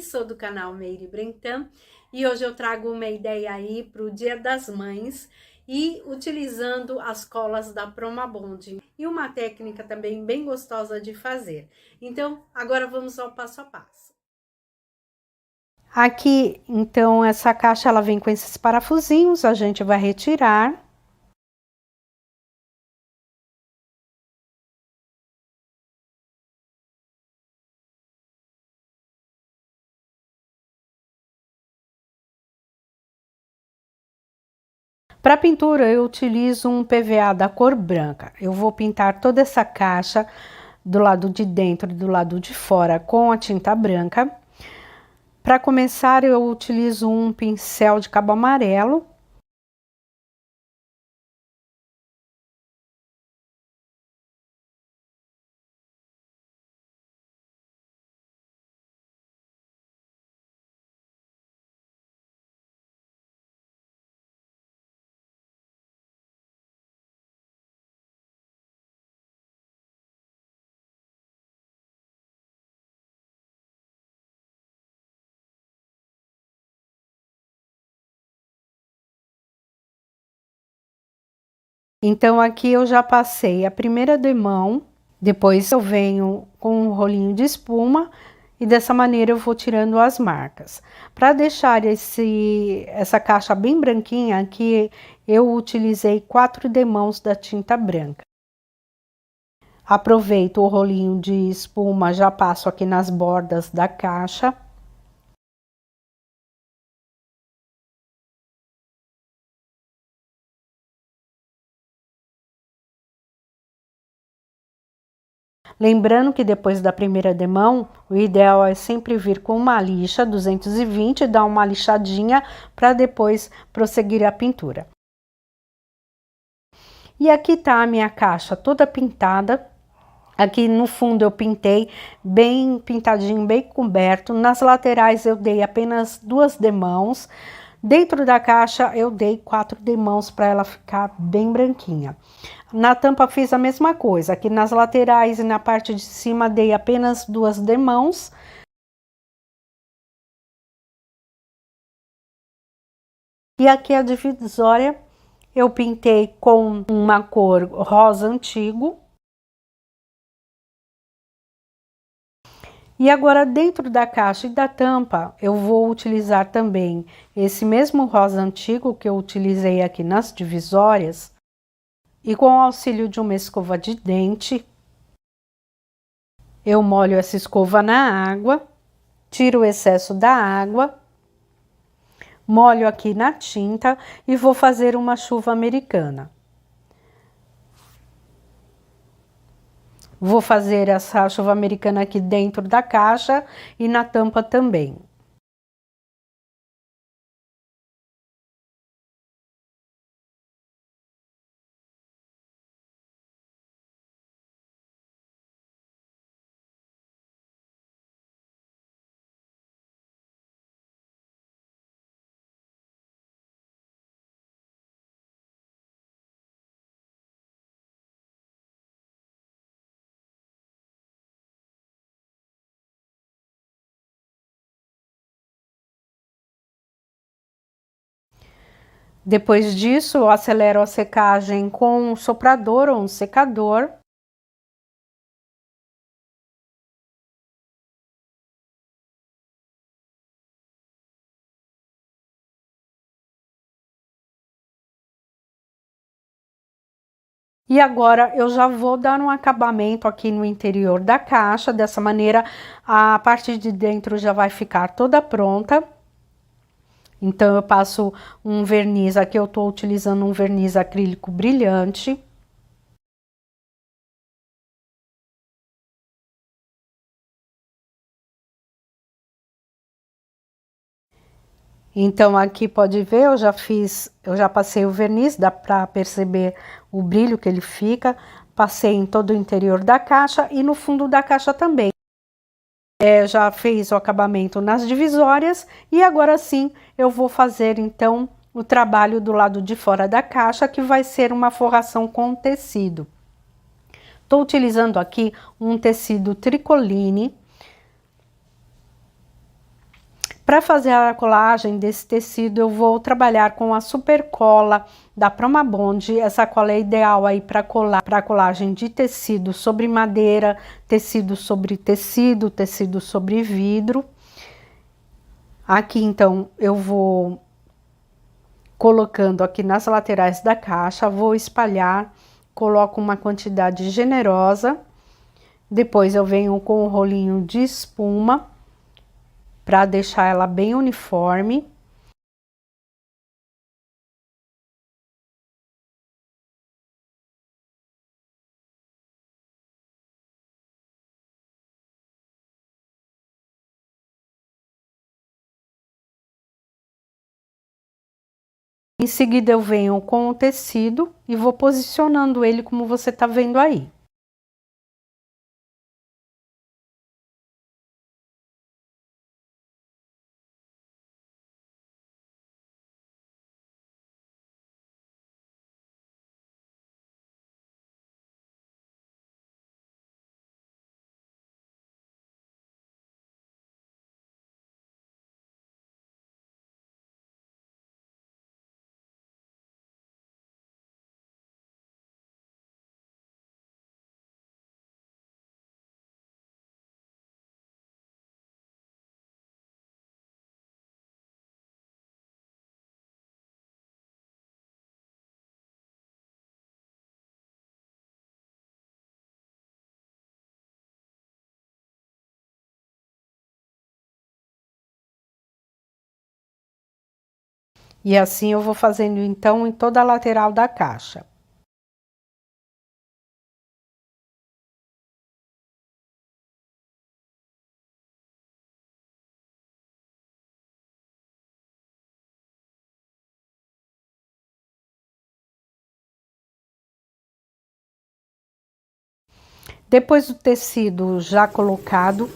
sou do canal Meire Brentan e hoje eu trago uma ideia aí para o Dia das Mães e utilizando as colas da Promabond e uma técnica também bem gostosa de fazer. Então, agora vamos ao passo a passo. Aqui, então, essa caixa ela vem com esses parafusinhos, a gente vai retirar. Para pintura eu utilizo um PVA da cor branca. Eu vou pintar toda essa caixa do lado de dentro e do lado de fora com a tinta branca. Para começar eu utilizo um pincel de cabo amarelo. Então aqui eu já passei a primeira demão, depois eu venho com um rolinho de espuma e dessa maneira eu vou tirando as marcas. Para deixar essa caixa bem branquinha aqui, eu utilizei 4 demãos da tinta branca. Aproveito o rolinho de espuma, já passo aqui nas bordas da caixa. Lembrando que depois da primeira demão, o ideal é sempre vir com uma lixa 220 e dar uma lixadinha para depois prosseguir a pintura. E aqui tá a minha caixa toda pintada. Aqui no fundo eu pintei bem pintadinho, bem coberto. Nas laterais eu dei apenas 2 demãos. Dentro da caixa eu dei 4 demãos para ela ficar bem branquinha. Na tampa fiz a mesma coisa, aqui nas laterais e na parte de cima dei apenas 2 demãos. E aqui a divisória eu pintei com uma cor rosa antigo. E agora dentro da caixa e da tampa eu vou utilizar também esse mesmo rosa antigo que eu utilizei aqui nas divisórias. E com o auxílio de uma escova de dente, eu molho essa escova na água, tiro o excesso da água, molho aqui na tinta e vou fazer uma chuva americana. Vou fazer essa chuva americana aqui dentro da caixa e na tampa também. Depois disso, eu acelero a secagem com um soprador ou um secador. E agora eu já vou dar um acabamento aqui no interior da caixa, dessa maneira a parte de dentro já vai ficar toda pronta. Então eu passo um verniz, aqui eu tô utilizando um verniz acrílico brilhante. Então aqui pode ver, eu já passei o verniz, dá para perceber o brilho que ele fica. Passei em todo o interior da caixa e no fundo da caixa também. Já fiz o acabamento nas divisórias e agora sim eu vou fazer então o trabalho do lado de fora da caixa, que vai ser uma forração com tecido. Estou utilizando aqui um tecido tricoline. Para fazer a colagem desse tecido, eu vou trabalhar com a super cola da Promabond. Essa cola é ideal aí para colar, para colagem de tecido sobre madeira, tecido sobre tecido, tecido sobre vidro. Aqui então eu vou colocando aqui nas laterais da caixa, vou espalhar, coloco uma quantidade generosa. Depois eu venho com o rolinho de espuma para deixar ela bem uniforme. Em seguida eu venho com o tecido e vou posicionando ele como você tá vendo aí. E assim eu vou fazendo então em toda a lateral da caixa. Depois do tecido já colocado,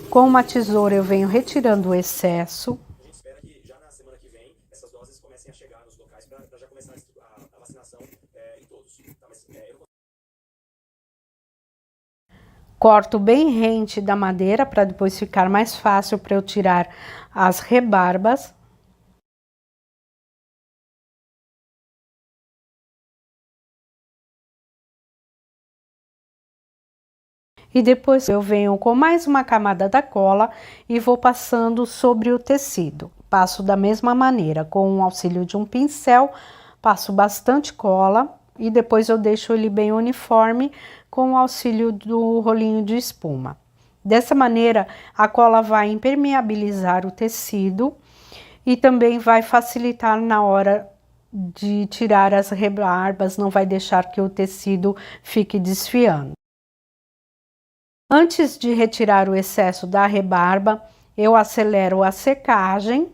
com uma tesoura eu venho retirando o excesso. A gente espera que já na semana que vem essas doses comecem a chegar nos locais para já começar a vacinação em todos. Tá? Mas, Corto bem rente da madeira para depois ficar mais fácil para eu tirar as rebarbas. E depois eu venho com mais uma camada da cola e vou passando sobre o tecido. Passo da mesma maneira, com o auxílio de um pincel, passo bastante cola e depois eu deixo ele bem uniforme com o auxílio do rolinho de espuma. Dessa maneira, a cola vai impermeabilizar o tecido e também vai facilitar na hora de tirar as rebarbas, não vai deixar que o tecido fique desfiando. Antes de retirar o excesso da rebarba, eu acelero a secagem.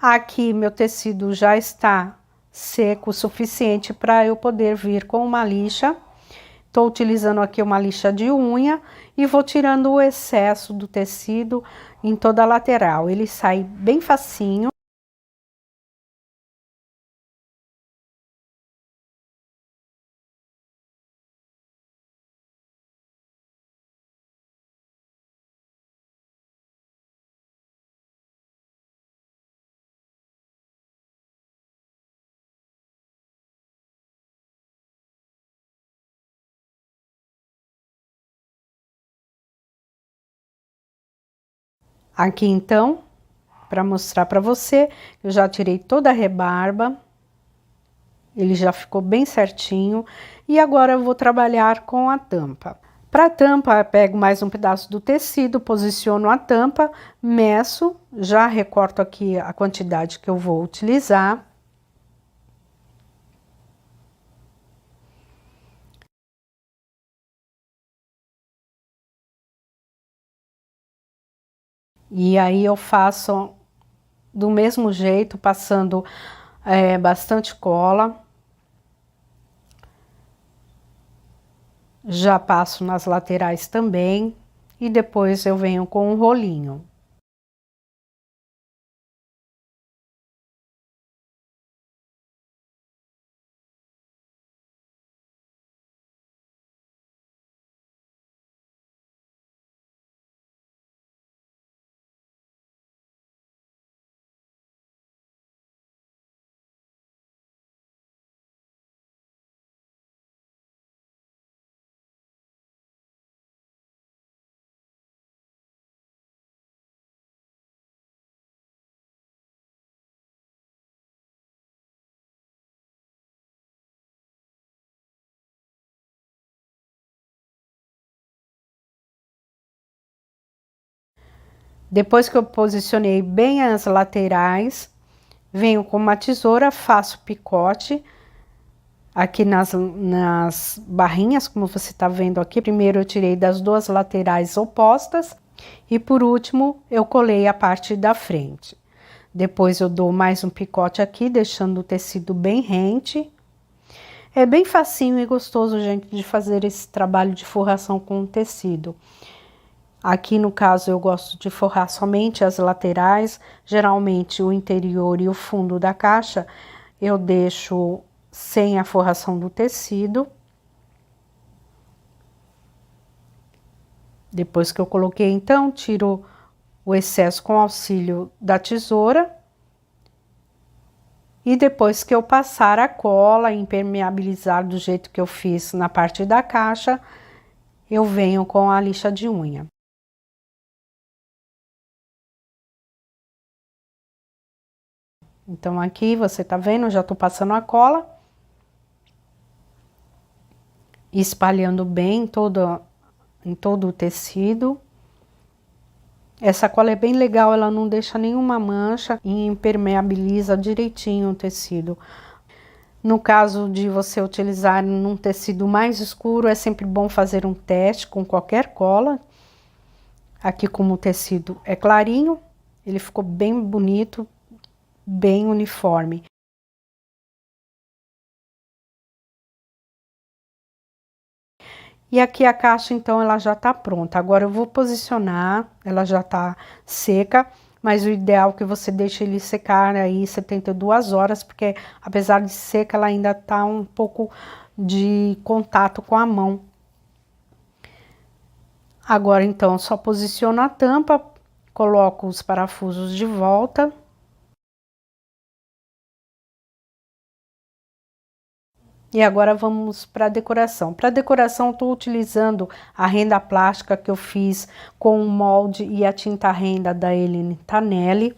Aqui meu tecido já está seco o suficiente para eu poder vir com uma lixa. Estou utilizando aqui uma lixa de unha e vou tirando o excesso do tecido em toda a lateral. Ele sai bem facinho. Aqui então, para mostrar para você, eu já tirei toda a rebarba. Ele já ficou bem certinho. E agora eu vou trabalhar com a tampa. Para a tampa, eu pego mais um pedaço do tecido, posiciono a tampa, meço, já recorto aqui a quantidade que eu vou utilizar. E aí eu faço do mesmo jeito, passando bastante cola. Já passo nas laterais também. E depois eu venho com um rolinho. Depois que eu posicionei bem as laterais, venho com uma tesoura, faço picote aqui nas barrinhas, como você tá vendo aqui. Primeiro eu tirei das duas laterais opostas e por último eu colei a parte da frente. Depois eu dou mais um picote aqui, deixando o tecido bem rente. É bem facinho e gostoso, gente, de fazer esse trabalho de forração com o tecido. Aqui no caso eu gosto de forrar somente as laterais, geralmente o interior e o fundo da caixa eu deixo sem a forração do tecido. Depois que eu coloquei, então, tiro o excesso com auxílio da tesoura. E depois que eu passar a cola, impermeabilizar do jeito que eu fiz na parte da caixa, eu venho com a lixa de unha. Então, aqui você tá vendo, eu já tô passando a cola. Espalhando bem em todo o tecido. Essa cola é bem legal, ela não deixa nenhuma mancha e impermeabiliza direitinho o tecido. No caso de você utilizar num tecido mais escuro, é sempre bom fazer um teste com qualquer cola. Aqui, como o tecido é clarinho, ele ficou bem bonito, bem uniforme. E aqui a caixa, então, ela já tá pronta. Agora eu vou posicionar, ela já tá seca, mas o ideal é que você deixe ele secar aí 72 horas, porque apesar de seca, ela ainda tá um pouco de contato com a mão. Agora, então, só posiciono a tampa, coloco os parafusos de volta. E agora vamos para a decoração. Para decoração, estou utilizando a renda plástica que eu fiz com o molde e a tinta renda da Eline Tanelli.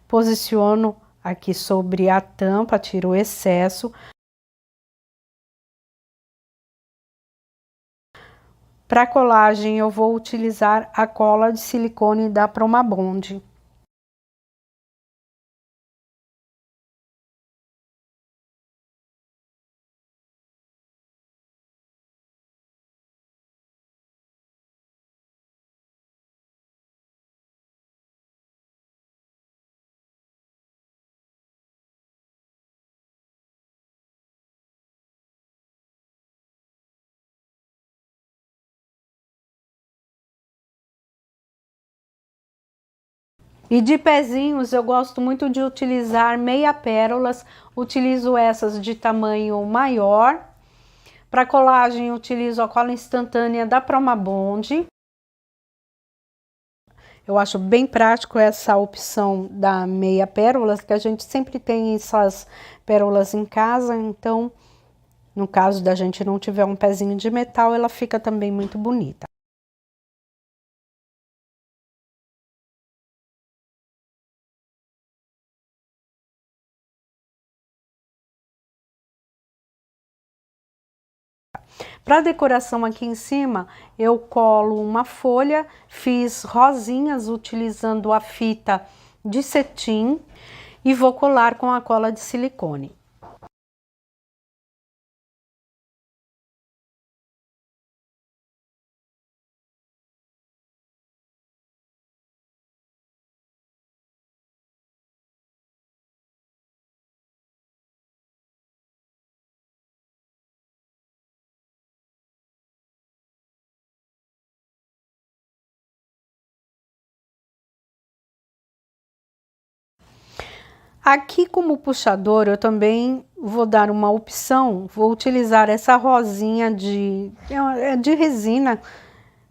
Posiciono aqui sobre a tampa, tiro o excesso. Para colagem, eu vou utilizar a cola de silicone da Promabond. E de pezinhos, eu gosto muito de utilizar meia pérolas, utilizo essas de tamanho maior. Para colagem, utilizo a cola instantânea da Promabond. Eu acho bem prático essa opção da meia pérolas, que a gente sempre tem essas pérolas em casa, então, no caso da gente não tiver um pezinho de metal, ela fica também muito bonita. Para decoração aqui em cima, eu colo uma folha, fiz rosinhas utilizando a fita de cetim e vou colar com a cola de silicone. Aqui como puxador eu também vou dar uma opção, vou utilizar essa rosinha de resina,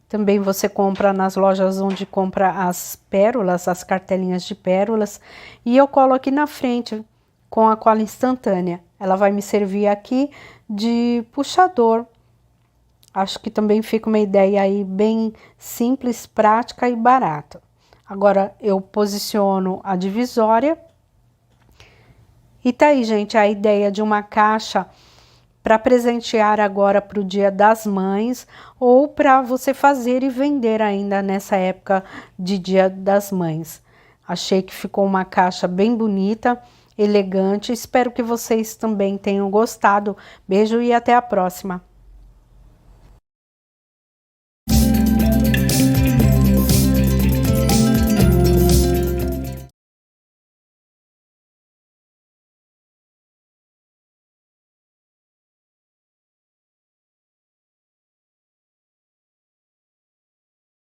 também você compra nas lojas onde compra as pérolas, as cartelinhas de pérolas, e eu colo aqui na frente com a cola instantânea, ela vai me servir aqui de puxador. Acho que também fica uma ideia aí bem simples, prática e barata. Agora eu posiciono a divisória. E tá aí, gente, a ideia de uma caixa para presentear agora para o Dia das Mães ou para você fazer e vender ainda nessa época de Dia das Mães. Achei que ficou uma caixa bem bonita, elegante. Espero que vocês também tenham gostado. Beijo e até a próxima!